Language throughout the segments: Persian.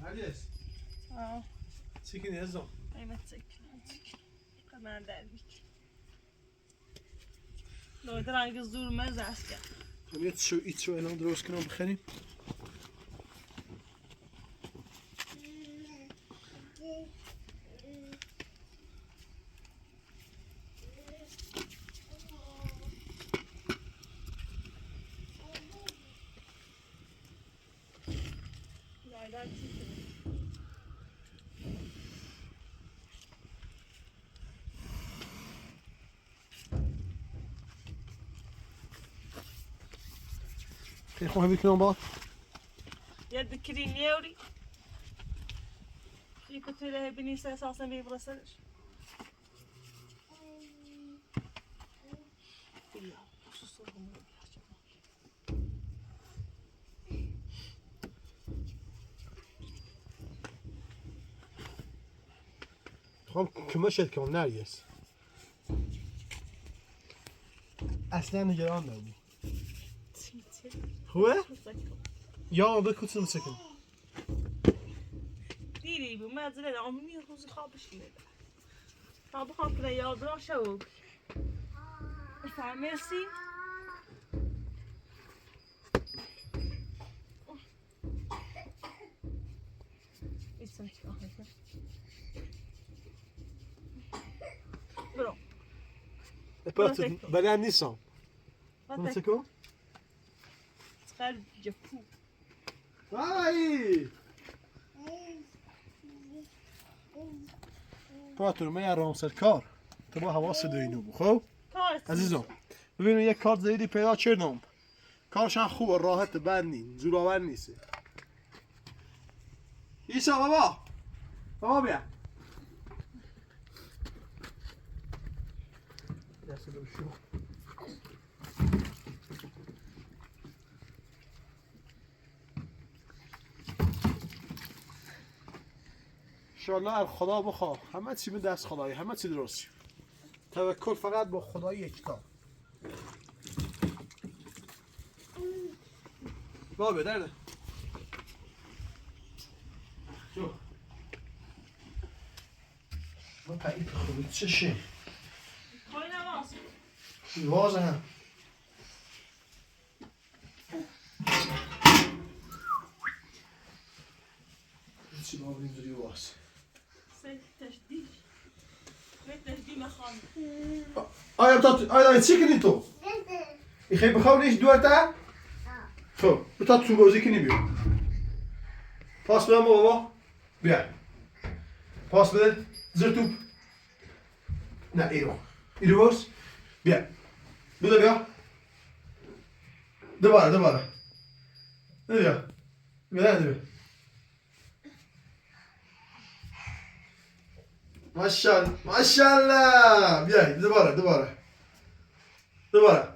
Alice. Chicken is on. قیمت chicken. قدر دربیک. لوده رنگ زور مزه است که. خب iets zo en dan درست کنم بخریم. Kijk, gewoon heb je knalbal. Ja, de krinieri. Je kunt er hebben niet zelfs als een weefbrasser. Ja, zo zo goed. خب کمشت کنم نرگس اصلا نگران نبودی خوبه؟ یا بکن چیزی سکن دیری بو مزرعه آمونی روزی خوابش میده تا بخوام کنه یاد را شو فهمیسی؟ ایسان چی آخه برو بلند نیستم نمسکو؟ خیلی جفو وای پاتر من رامسر کار تو با حواس دینو بو خب عزیزم ببینم یک کار زیدی پیدا کردم کارشان خوبه راحت بند نی زوراور نیست ایسا بابا بیا دست رو شو انشالله خدا بخواه همه چی به دست خدایی همه چی درست توکل فقط با خدای یکتا بابا درده شو ما پایید خوبی چشه خواهی نماز وازه هم چی بابا اینجوری واز تشدید تشدید مخان آیا چی کنی تو؟ Ik geef me gewoon eens door daar. Zo, met dat zoeken ik niet meer. Pas wel, mama. Ja. Pas wel. Zet op. Nou, hier. Hier was. Ja. Doe dat ja. De waar. Doe ja. Ja, doe. Maşallah. Ja, de waar.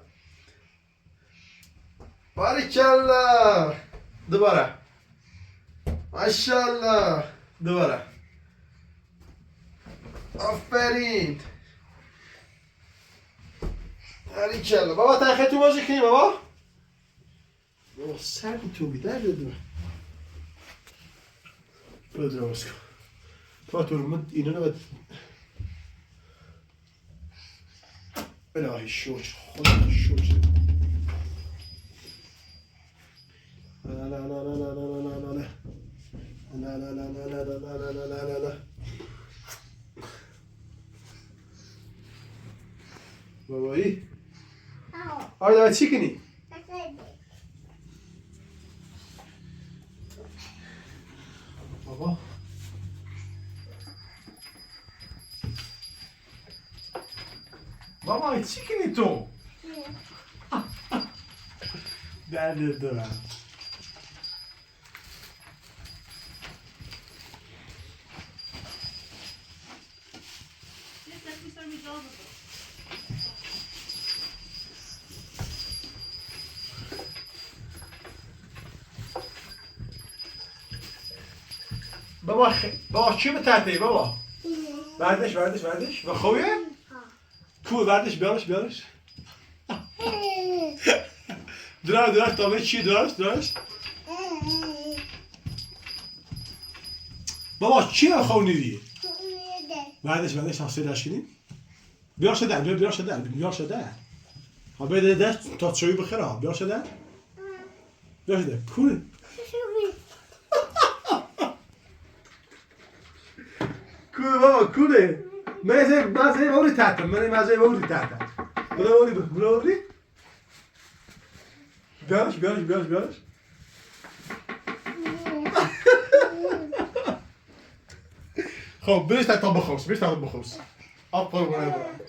Barikallah. Duvara. Maşallah. Duvara. Aferin. Barikallah. Baba تنخه تو بازی کنی بابا؟ بابا سرد تو بیدر دادم. بدرواز کن. فاتور من اینو نباید الهی شوچ خدا شوچ لا بابایی آیا چی کنی؟ بابا بابا چی کنی تو؟ درد دارم بابا چی به تحته بابا؟ بردش و خوبیه؟ خوبه بردش بیارش درست تابه چی درست بابا چیه خونی دیگه؟ بعدش حاصل داشتیم. بیار شده. ها بده دست تا چوی بخره ها بیار شده. کوله. کوله بابا کوله. مزه وری تاتم مزه وری تاتم. بلا وری. بیارش. خب برش تا بخوس. آب قربونه برم.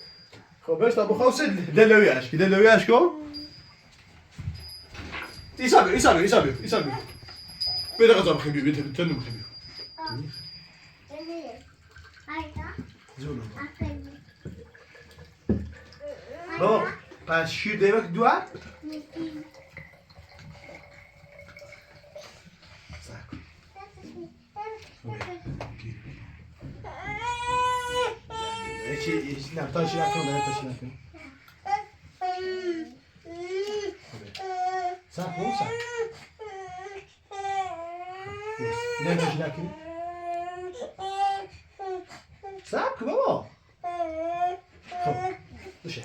خب برش تا بخوس دلویش کن. ایسا بیا. بده غذا بخیم بیا. تنو بخیم بیا. بابا پس شیر دیمه که دوار؟ نه تاشی نکن صح نه تاشی نکن صح که بابا خب بشه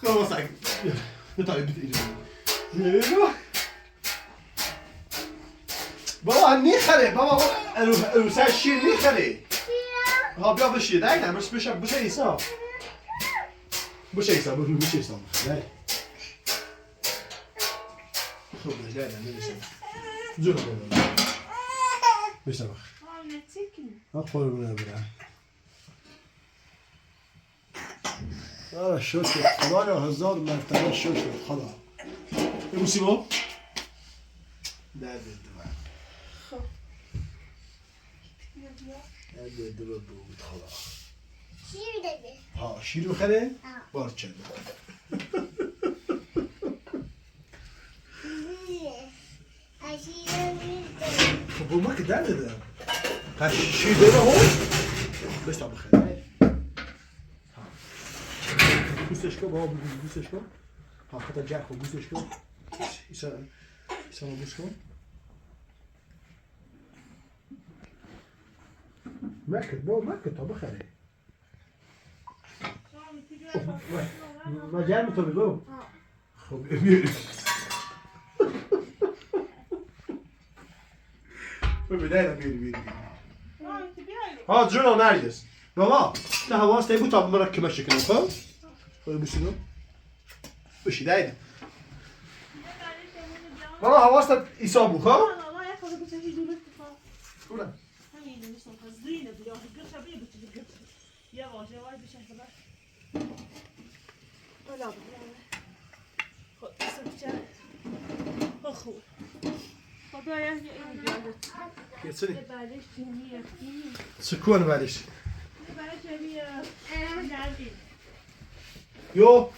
خلاص بابا نیخره بابا رو سر شیر نیخره ها بیا بشیر دایدم بشه ایسا بشه خب دایدم زور بابا بشه بخ ها قربونه برم شکر خدا هزار مرتبه شکر خدا ببوسی با درد دو بود خدا شیر بده ها شیر بخره؟ بار چند خب ما که درد دارم پس شیر بده هم بس تا بخره بوسش کن بابا بوسش کن ها خطا جک کن بوسش کن ایسا ما بوس کن مکت تا بخره ما جرم تو بگو خب بیاری بدایدم بیاری ها جونو نرگس بابا نه حواس بود تا مرکبه شکنم خب خب بوسینو بشی دایدم بابا حواست ایسا بو خب کورم Yavaş bir şey kadar. Öyle abi yani. Sıkça. Oku. Baba ya iyi geldi. Geçsene. Beleş kimi yapayım? Sıkıyorum beleş. Beleş bir ya. Nerede? Yo.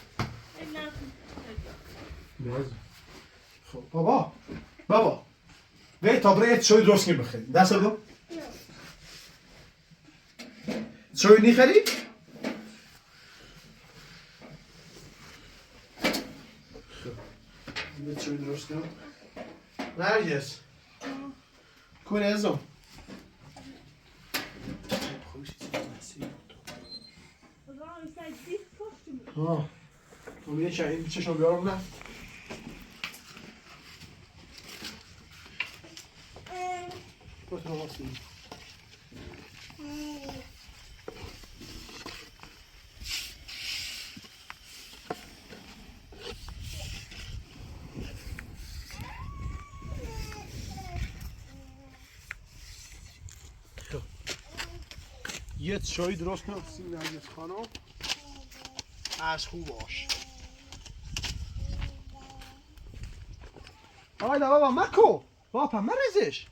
Nerede? Biraz. Baba. Ve tabrayet şöyle dursun gibi bakın. Nasıl bu? شوی نیخری؟ خب شوی درست کنم نرگس کن ازم اون یه چایی چشم بیارم نه کتر واسه یه چای درست کنم سیم نرگس خانم از خوب باش آیدا بابا مکو بابا مرزش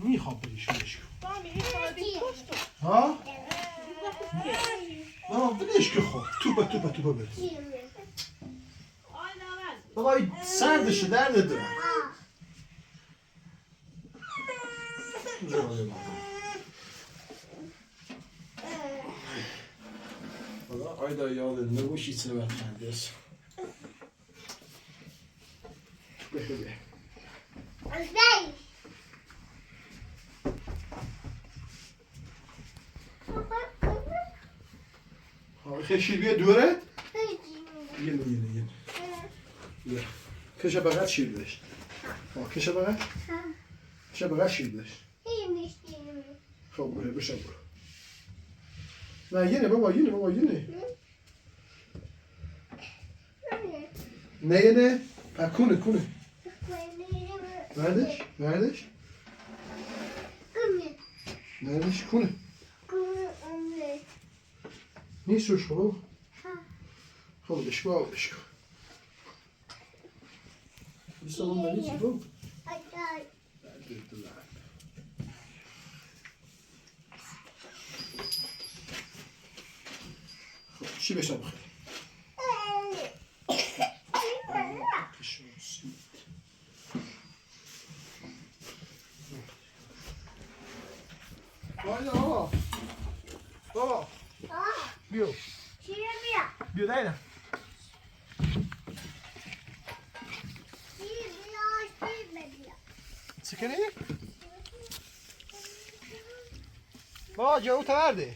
میخوام بریش کن. Tamam, iyi sana bir koştum. ها؟ Aynen ولش که خب توپه بده. ver. بابا سردشه درد دارم. Valla ayda yağlarında bu şişini ver kendisi. Bekle. Özbey. خیلی بیه دوره؟ یه. کشه بغل شیر داشت. کشه بغل شیر داشت. خب بشه برو. نه یه بابا یه. نه پکونه Neredeş? Neredeş? Kune. Ne istiyorsun baba? Hadi şu. İstanbul'da ne istiyorsun? Şi beşe bakayım. Haydi baba. Bio. Bio dai da. Çıkını? Baba cevap verdi.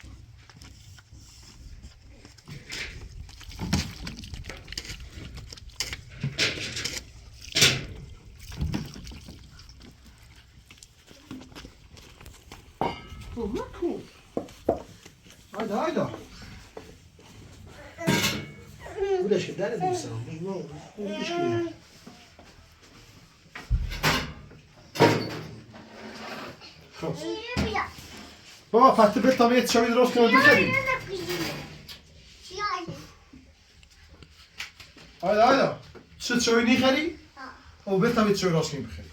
Cool. Haydi. Bu da şeyler de bilirsin. Bu iş gibi. Baba fatih bir tane yetişebilir olsun ödül vereyim. Haydi. Süt çayı ne khari? O bir tane çayı olsun bخری.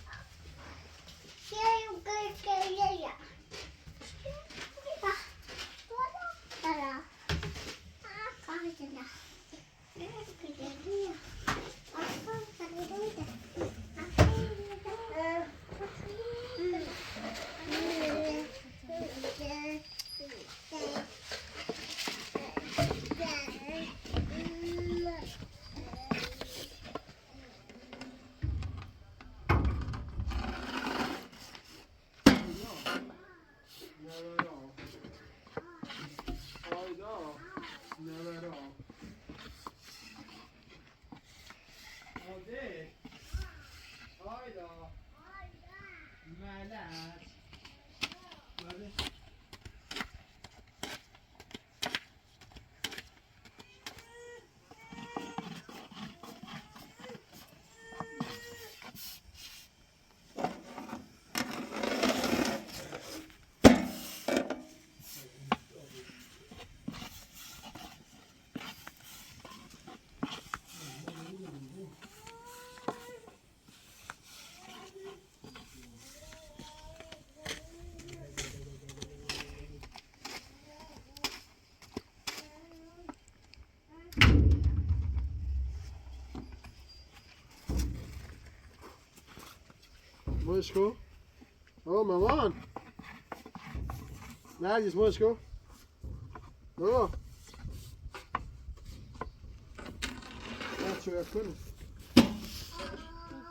Moçko. Oh maman. Neredeyiz Moçko? Baba. Ne şöyle koyun.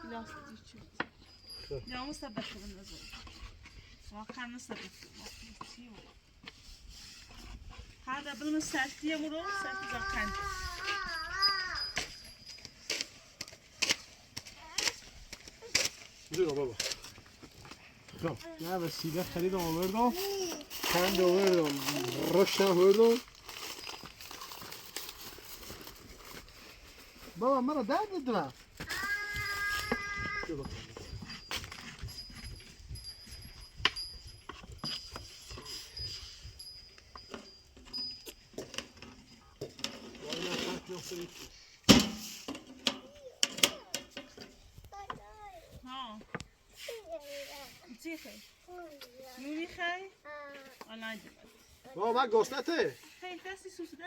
Plastik çıktı. Yalnız da bakımın nasıl? Vakarını sabıklı. Hadi bunun sertliğe vurur, sertliğe zaten. Buyur baba. Tamam. Ne vesile خریدم آوردم. چند آوردم. رشتم آوردم. بابا مرا درد میدونم. میخوای؟ میخوای؟ آنلاین بابا من گسنته. هی دستی سوسو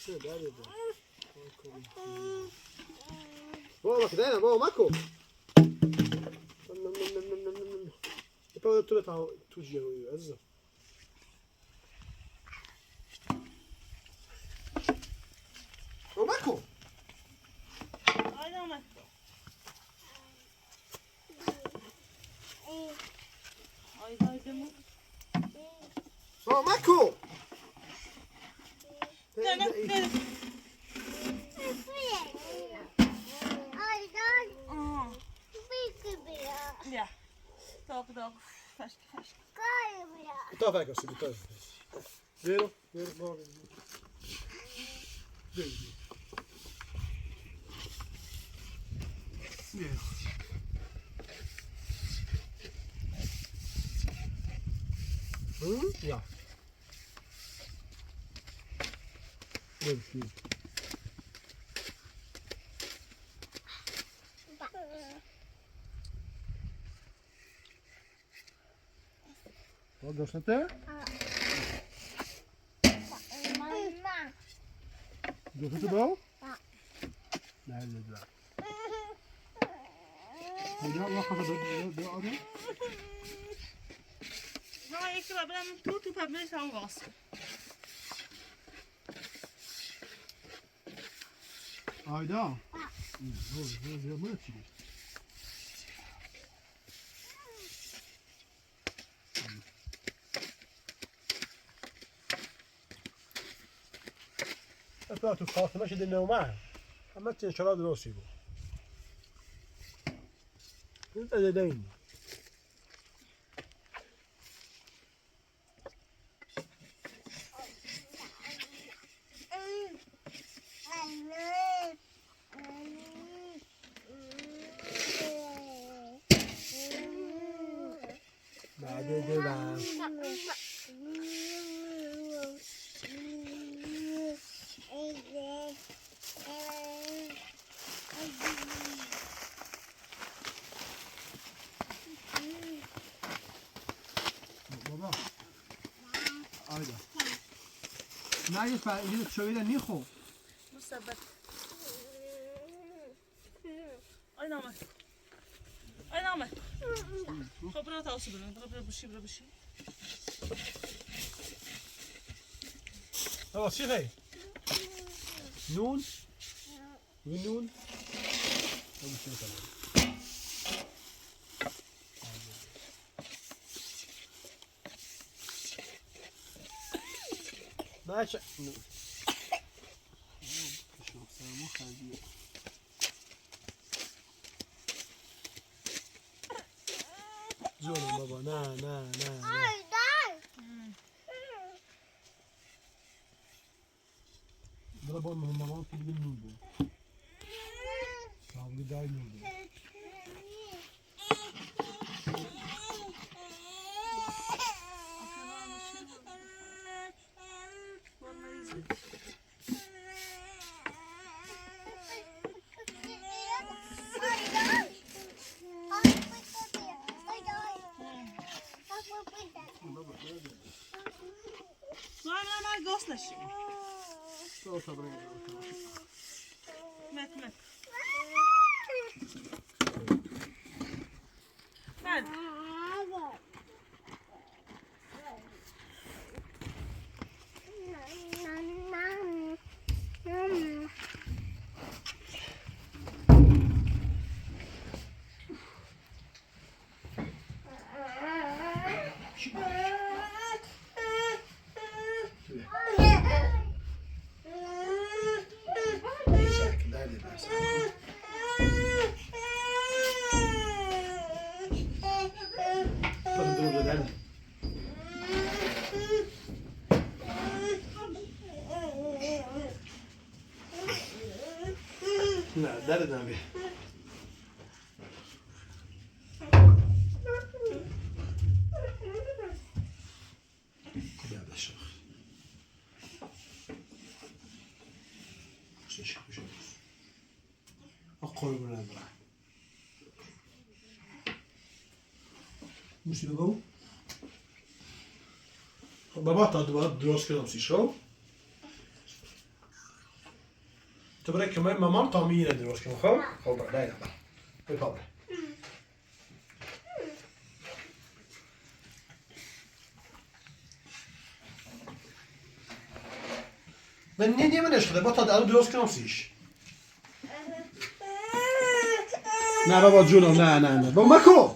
چه داره ده؟ بابا کدای نه بابا مکو. تو تو جیوی عزیزم. بابا مکو. آیدا اومد آیدا مو بابا مکو. نه بیا داغ فشک تا فکر کنی تا. Vero بابا. Vero. Ja. Goed. Wat was dat er? Doe het erbij? Ja. Nee, dat is waar. Ja, wat gaat er doen? ها یکی با برم تو پبلش هم واسه Ayda. Zor mu yapıyor? Però tu forse invece del neumano, a me ce l'ho grossi. Non te le dai. Baba. Ayda. نه یه شویده نیخو. مثبت آینا آمد خب برو تاوسو برو بشی Wat zeg je? Noen? Wie noen? Dat moet je het hebben. Maatje. Zo dan baba, na. Dat was mijn mama die wil noemen. Nou, die daar noemen. نه گاز نشیم Zo sabren. مت بعد Nou, dat is dan weer. Ja, dat is zo. Precies. Ook gewoon een موسیقی بگو بابا تا دوباره درست کردم سی شو تو برای کمه مامان تا میینه درست کنم خب؟ خب برای دایدم برای پا برای من نیه منش خده با تا دارو درست کنم سیش نه بابا جونم نه بابا مکو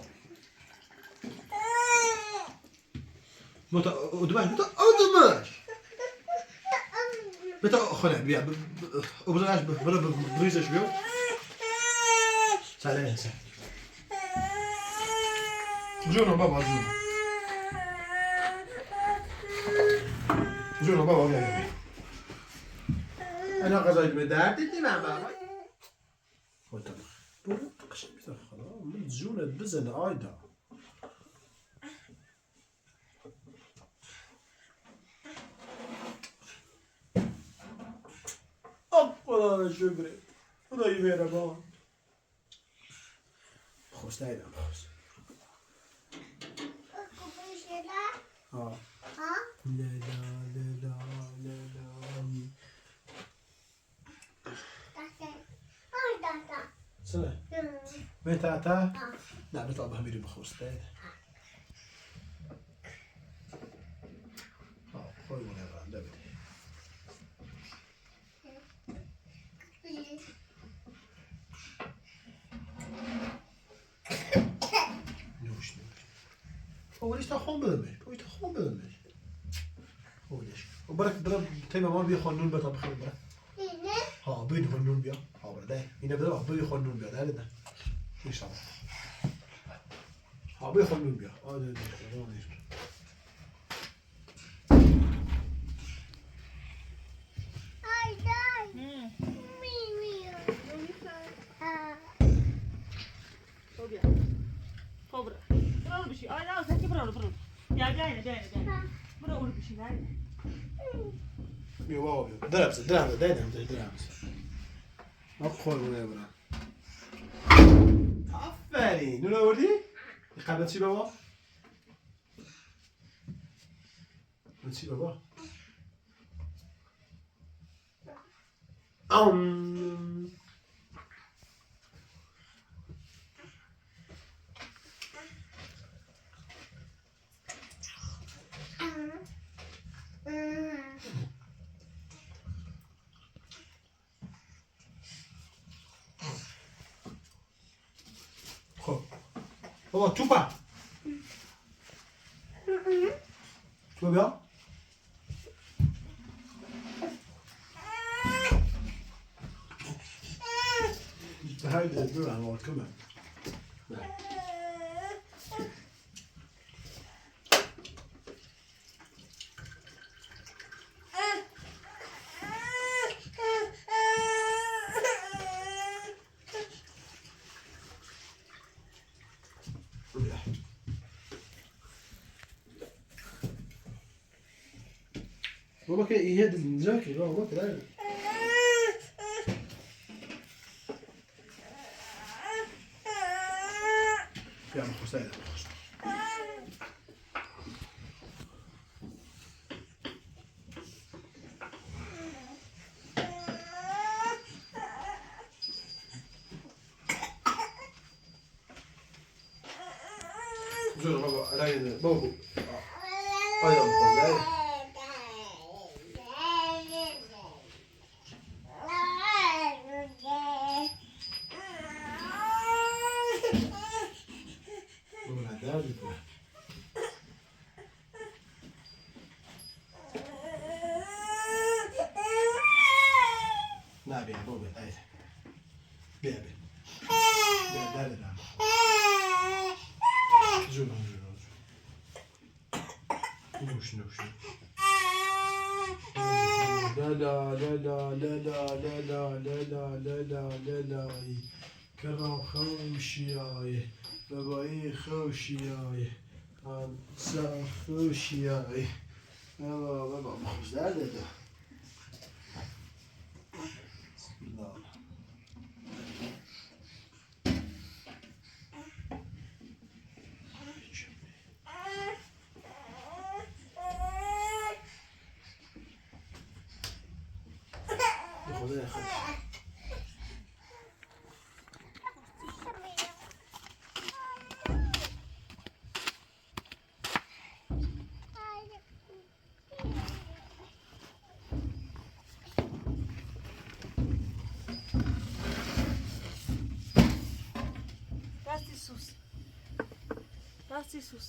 بتا ادمش بتا خونه بیا ابزارش برو بریزش بیو سلام جونم بابا جونم بابا بیا انا غذای به درد دیدی من بابا خودت برو قشنگ بذار خلاص من جونت بزن آیدا خدا را شکر خدای مهربان خوش نیدم خوش ها لا سنه متى تا لا بطلع بهميري بخوص تايد خوي ولا غان ده بدي نوش هو ليش تخون بدمش هو تخون بدمش هو ليش وبرك ضرب تيما ما بيخون نون بطل بخير برك ها بين خنون بيا ها برده إنه بدر بين خنون بيا ده إن شاء الله ها بين خنون بيا ده برو بشی آیا نه برو یا بیاین برو بشی نه بيا واو بيا دربس دربس ما بخور ولا برا آفرین نون آوردی؟ قبل چی بابا؟ چی بابا؟ خب بابا توپا تو بیا هایده برو هم آرد کنم بابا که ایه دنجا که بابا ترى يا مخوس هذا مخوس زور بابا لا بابا هذا مخوس هذا لا بيا بابا هاي بيا لا جون نوش لا كرم خوشياي باباي خوشياي انسا خوشياي بابا مخوش ده بسم الله نه خلاص. Rasti sus. Rasti sus.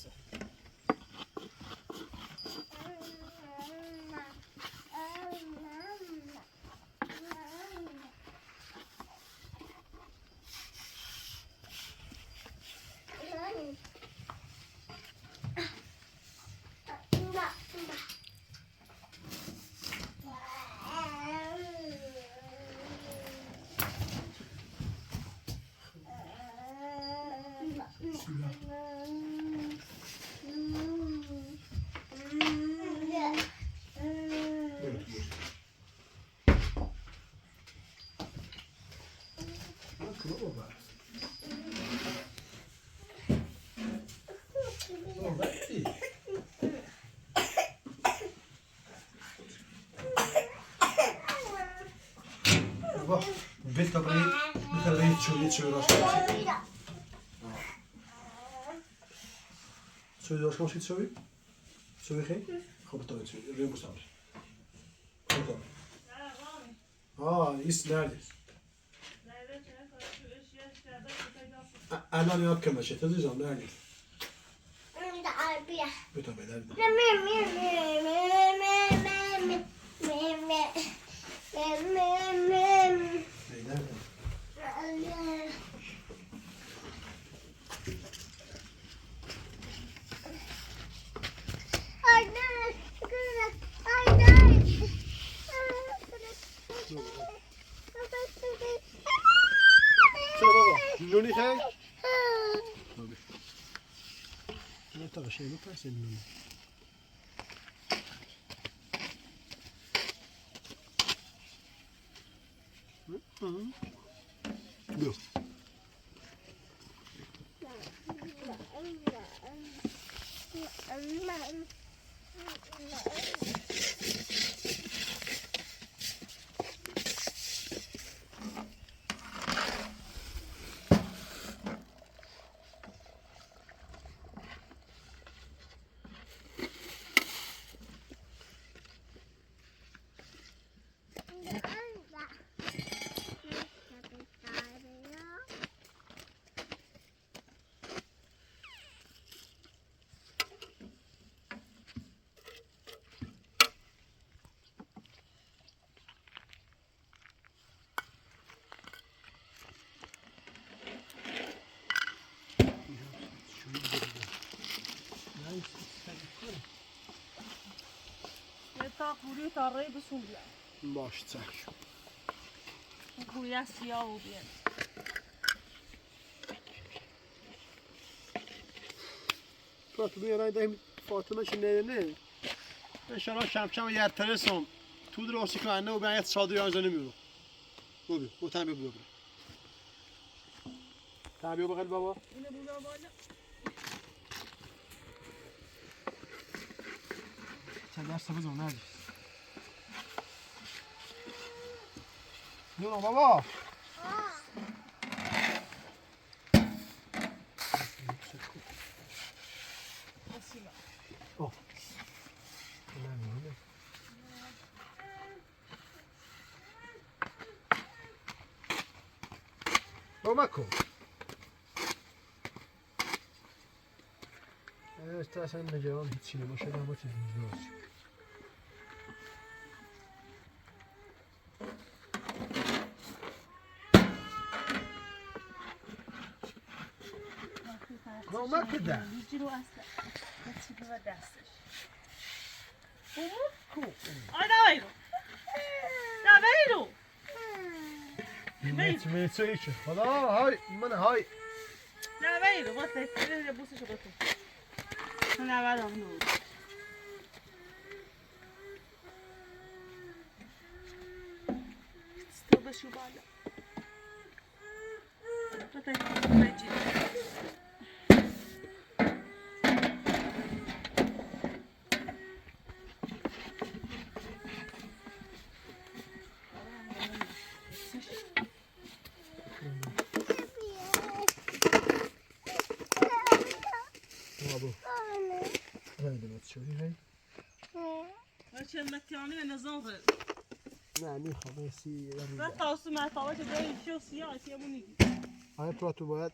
بتبريد شوي راس شوي راس كم تسوي؟ تسوي خير؟ خب طيب تسوي اليوم مستعمل. يس ناردس. أنا اليوم كم شيء تدري عن ناردس. بتبريد. نوني خير؟ لا ترى شيء ما تحسن نوني. Go. کوری تاره بسون بیار. باش چشم. کوری سیاه و بیار. تو بیارای دایم فاطمه شنیده نه. انشالله شم یه ترسم. تو درستی که انه و بیایت صادری آنجا نمیرو. ببین، او تنبیه بگو. تنبیه بگل بابا. اینه بودا بالا. چند درس بزن نرجس. نورا بابا. اوه. بابا کو. استاسا نجوان هیچی نباشه با چیزی درست. کمک کده. لیجی رو اصلا. چی به دستش. کو. آی نویرو. نویرو. می چه ایشه. خدا های من های. نویرو با تفسیر بوسش رو بکن. نویرم نور. استو بشو بالا. تو تفسیر ابو هذا ما تشوفي هاي عشان مكاني أنا زنغل يعني خميسي لا تاسو ما طاوت جاي شو سياسي يا مني هاي براتو باید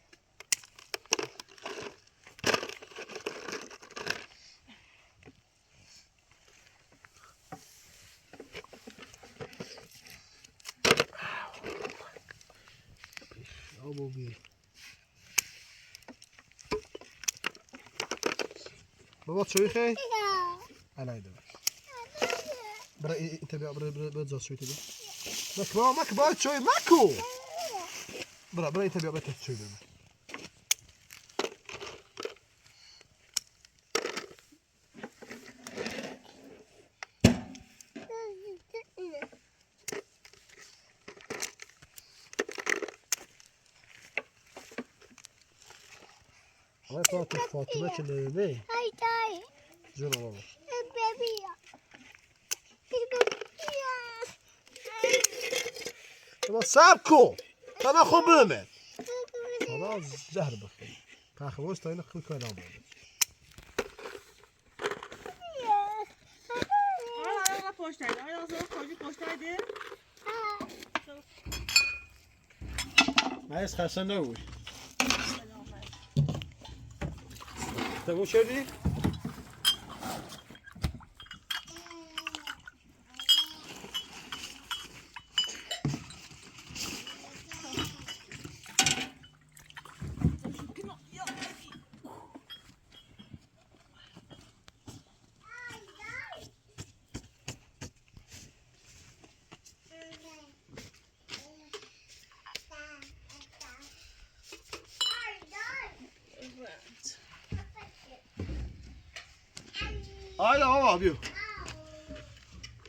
ابو بي بابا تشوي خي انا هيدا برا انت برا تزوج شوي تبي ماك ماك بقى تشوي ماكو برا انت برا تشوي برا هاي فاطمة كنا ليه هاي تاي جونا بابا البيبي بابا سابكو انا خو بمن خلاص زهر بخير كاخوش تاين خو كلام أنا پشتایده أنا أصلا خودی پشتایده عايز خاصة نوي تبو شدي هاي هو بيو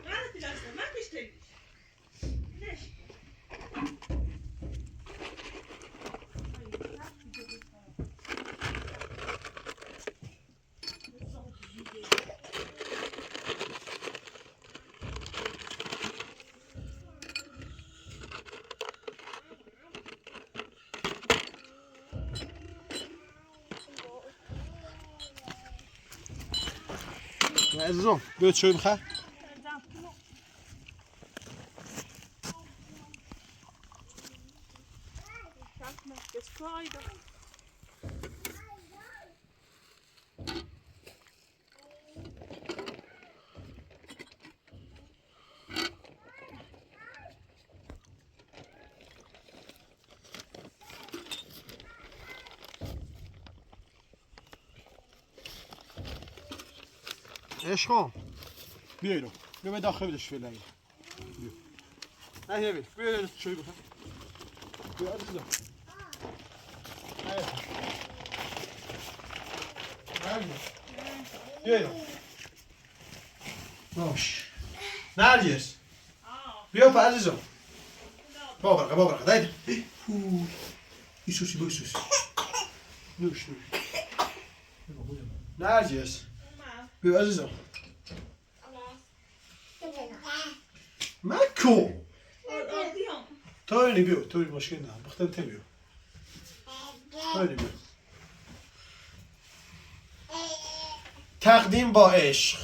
أنا تلاقي ما بيشتري ليش عزيزون بيت شوي بخير ايش خون بيلو بيو داخل بدش في الليل بيو هاي بيو بيو شوي بخير بيو عزيزون بيو ماش نارجس بيو عزيزون بابرك دايد يسوسي بو يسوسي نوش نارجس بيو عزيزون ماكو توني بيو توني مشكلة بختار تبيو توني بيو تقدیم با عشق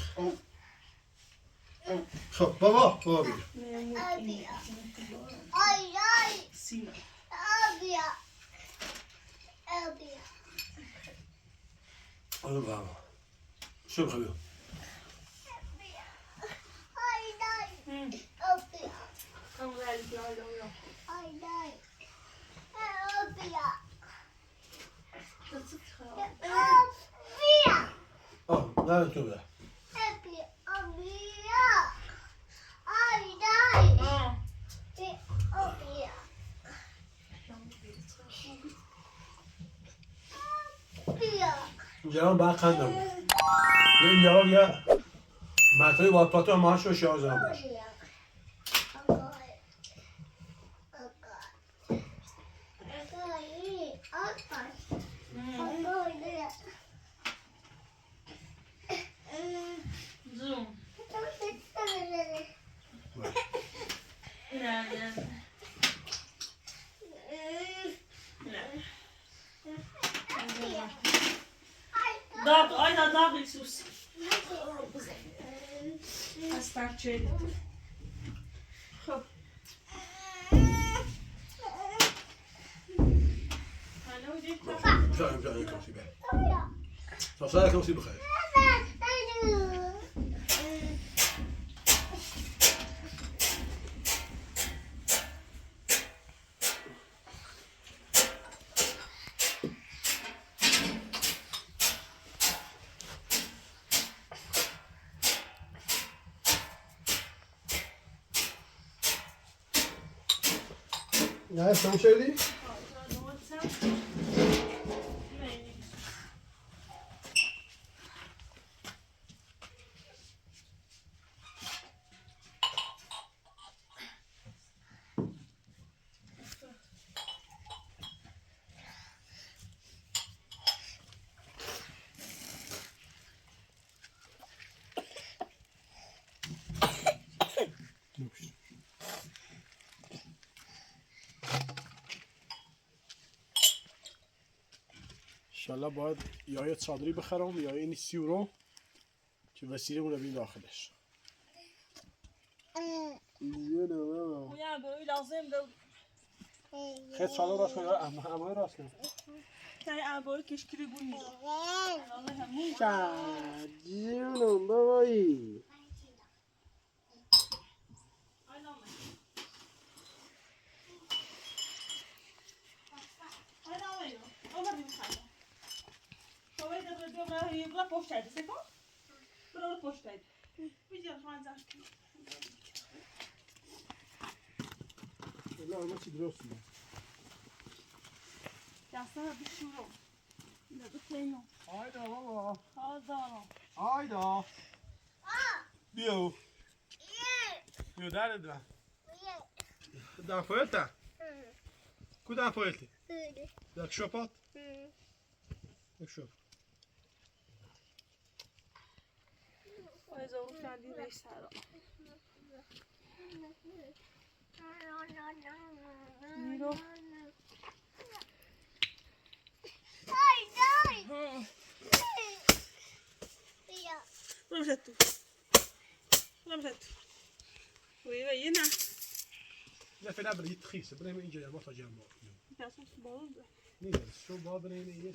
خب بابا بيو آی آی سینا آبیا آبیا آره بابا شو بخواه بيو آی دای آبیا هم غالي يا يا آی دای آبیا آبیا آه نه تو بده آبیا آبیا آی دای آبیا آبیا اینجا باید قندم اینجا یا مطایی باید پاتو ماهاش رو 16 باشه زوم لا لا لا داغ aynen dağ sus. Hasta çeli. خب حالا وديك شايف كرسي بيه صار كرسي بخير Ya sen şey değil. انشالله باید یا یه چادری بخرم یا این 30 یورو که وسیله رو ببین داخلش ويا بقول لازم لو خیلی چادر راست کنه اما راست کنه كاي ابوي كشكري بني والله همين جونم بابایی يبغى بوشتايد سيكو برو بوشتايد بيجي الخوان زاشكي لا ما چی درست میاد دستم بشورو نه بکنم آیدا بابا آزارم آیدا بیو بیو در دارم در پایلتا کدام پایلتی در شوپات شوپ وإذا وصل لي ليش سارة نيرو لمسته لمسته ويبينها لا في لعبة يتخيس بريم يجي ما تجمع جاسوس بارد نيجي شو بابرين يجي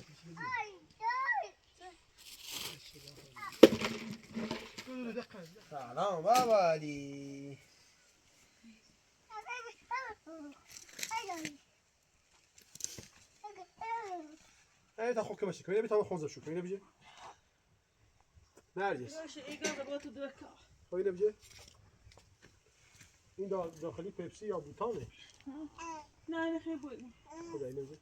سلام بابا دی ايه تاخذ كمشي كمين بيتاخذ خوزه شو كمين بيجي نرجس باشه ایگار بگو دوکا كمين بيجي این داخلی پپسی یا بوتانه نه خیلی بود خدا اینو بيجي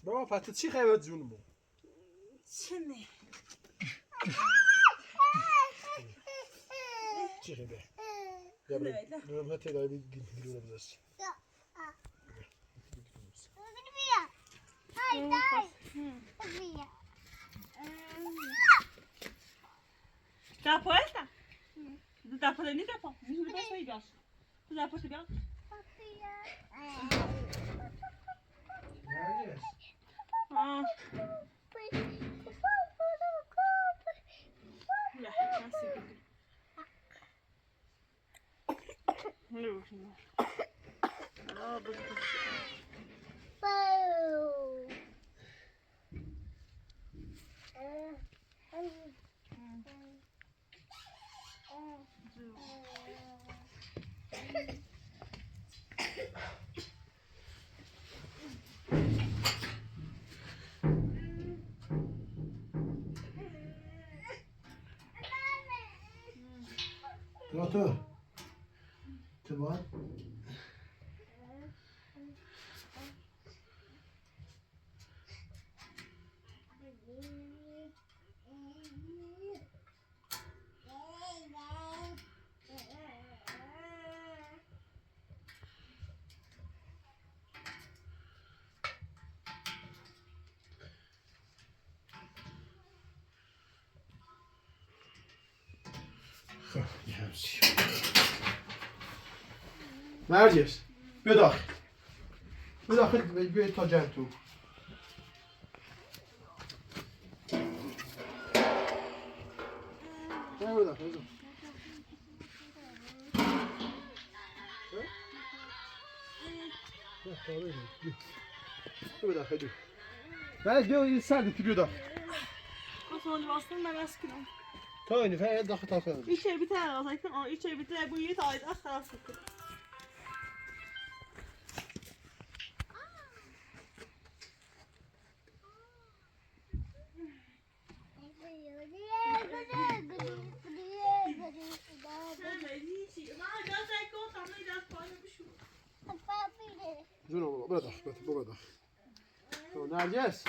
بابا پاتت چی خیبت جونمو چنه چی خیبه برم هاته دایی گلونه بزرسی Tá poeta? Não tá fazendo nem capão. Não vai sair, gasto. Tu já pôs legal? Ah. لا ما سيبك. não. Ah, بس. Rato. Tamam. Nergis, bia dacht. بداخل بيت تاجرتو ايوه داخل بداخل بعد بيو يساعدك بيو Sonra bastım ben eskiden. تايني فهي داخل تاخذ İçeri bir tane alacaktım ama içeri bir tane bu yedi ayda aşağı sıktım. جون والله بلا داخل بلا داخل تو نرجس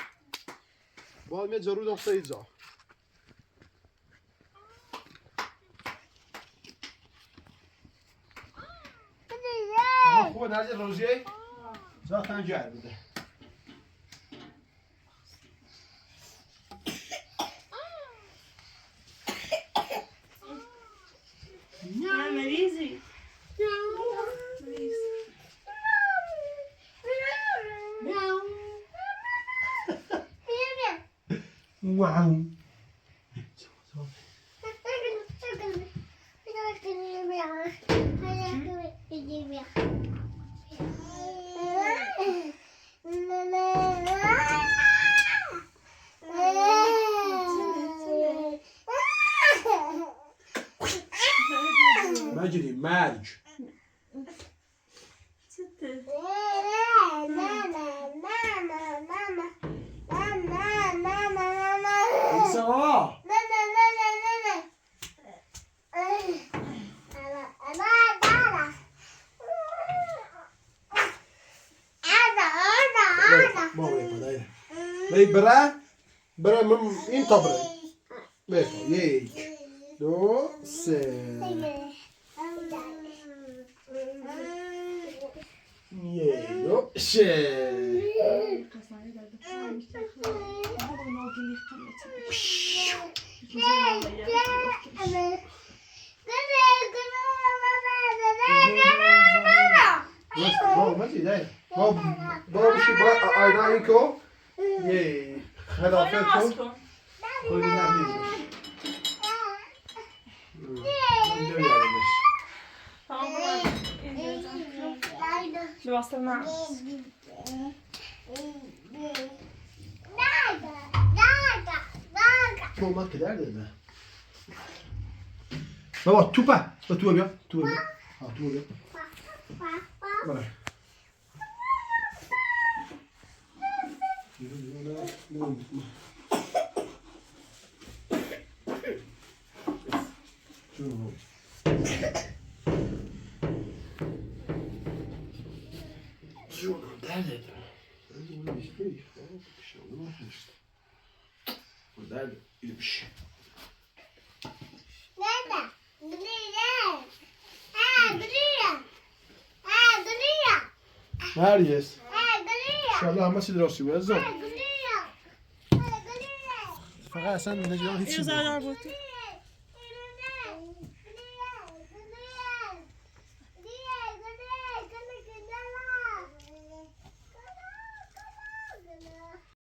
باید میاد ضرور داخل اینجا خوبه نرجس روزیه زاخن جعل بده Ya Merizi. واو مجري مارج Çıtı. سوا لي برا من انت برا بيتا يك دو سه يو شي بابا ما تدري بابا شي بقى ايدايكو يي خلافاتكم كل نعمل Tamam bırak. İndireceğim. Bir bastırma. Olmak kadar dedi. Baba tupa. Bak tupa bien. Tupa bien. Ha tupa bien. Voilà. Şunu derdi. Bunu istiyor. Şunu işte. Bu derdi. Bir şey. Nergis. İnşallah ama sidrasi biraz zor. Fakat sen ne diyorsun hiç İyi zarlar bu.